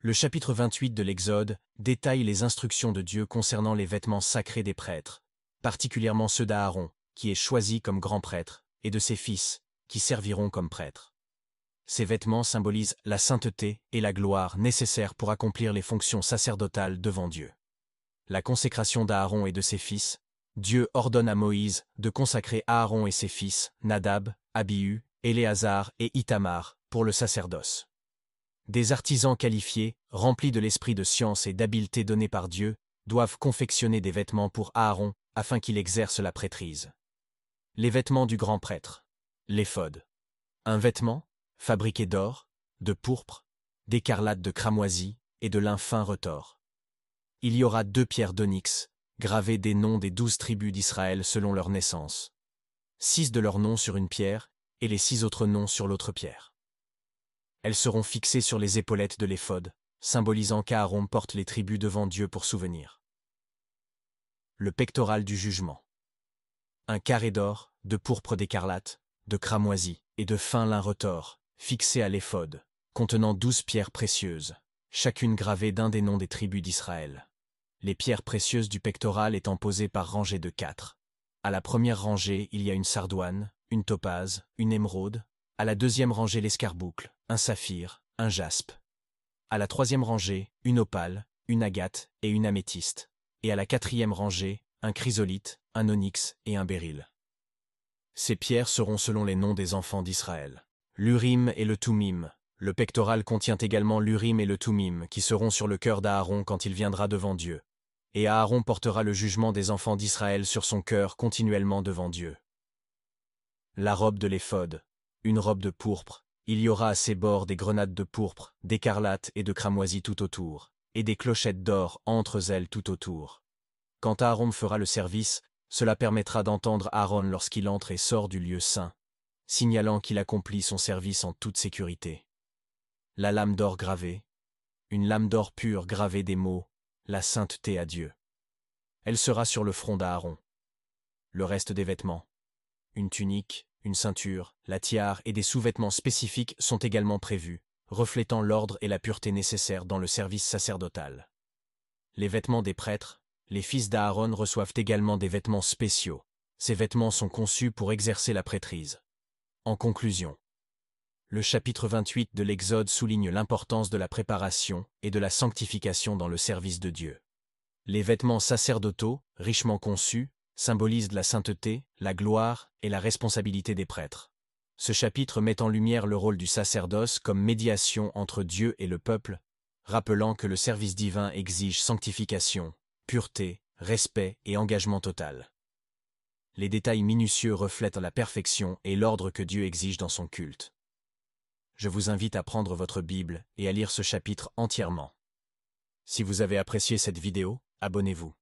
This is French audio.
Le chapitre 28 de l'Exode détaille les instructions de Dieu concernant les vêtements sacrés des prêtres, particulièrement ceux d'Aaron, qui est choisi comme grand prêtre, et de ses fils, qui serviront comme prêtres. Ces vêtements symbolisent la sainteté et la gloire nécessaires pour accomplir les fonctions sacerdotales devant Dieu. La consécration d'Aaron et de ses fils, Dieu ordonne à Moïse de consacrer Aaron et ses fils, Nadab, Abihu, Éléazar et Ithamar, pour le sacerdoce. Des artisans qualifiés, remplis de l'esprit de science et d'habileté donné par Dieu, doivent confectionner des vêtements pour Aaron afin qu'il exerce la prêtrise. Les vêtements du grand prêtre. L'éphod. Un vêtement, fabriqué d'or, de pourpre, d'écarlate de cramoisi et de lin fin retors. Il y aura 2 pierres d'onyx, gravées des noms des 12 tribus d'Israël selon leur naissance. 6 de leurs noms sur une pierre, et les 6 autres noms sur l'autre pierre. Elles seront fixées sur les épaulettes de l'éphod, symbolisant qu'Aaron porte les tribus devant Dieu pour souvenir. Le pectoral du jugement. Un carré d'or, de pourpre d'écarlate, de cramoisi et de fin lin retors, fixé à l'éphod, contenant 12 pierres précieuses, chacune gravée d'un des noms des tribus d'Israël. Les pierres précieuses du pectoral étant posées par rangées de 4. À la première rangée, il y a une sardoine, une topaze, une émeraude. À la deuxième rangée, l'escarboucle, un saphir, un jaspe. À la troisième rangée, une opale, une agate et une améthyste. Et à la quatrième rangée, un chrysolite, un onyx et un béryl. Ces pierres seront selon les noms des enfants d'Israël. L'Urim et le Thummim. Le pectoral contient également l'Urim et le Thummim qui seront sur le cœur d'Aaron quand il viendra devant Dieu. Et Aaron portera le jugement des enfants d'Israël sur son cœur continuellement devant Dieu. La robe de l'éphod. Une robe de pourpre. Il y aura à ses bords des grenades de pourpre, d'écarlate et de cramoisi tout autour, et des clochettes d'or entre elles tout autour. Quand Aaron fera le service, cela permettra d'entendre Aaron lorsqu'il entre et sort du lieu saint, signalant qu'il accomplit son service en toute sécurité. La lame d'or gravée. Une lame d'or pure gravée des mots « La sainteté à Dieu ». Elle sera sur le front d'Aaron. Le reste des vêtements. Une tunique, une ceinture, la tiare et des sous-vêtements spécifiques sont également prévus, reflétant l'ordre et la pureté nécessaires dans le service sacerdotal. Les vêtements des prêtres. Les fils d'Aaron reçoivent également des vêtements spéciaux. Ces vêtements sont conçus pour exercer la prêtrise. En conclusion, le chapitre 28 de l'Exode souligne l'importance de la préparation et de la sanctification dans le service de Dieu. Les vêtements sacerdotaux, richement conçus, symbolisent la sainteté, la gloire et la responsabilité des prêtres. Ce chapitre met en lumière le rôle du sacerdoce comme médiation entre Dieu et le peuple, rappelant que le service divin exige sanctification, pureté, respect et engagement total. Les détails minutieux reflètent la perfection et l'ordre que Dieu exige dans son culte. Je vous invite à prendre votre Bible et à lire ce chapitre entièrement. Si vous avez apprécié cette vidéo, abonnez-vous.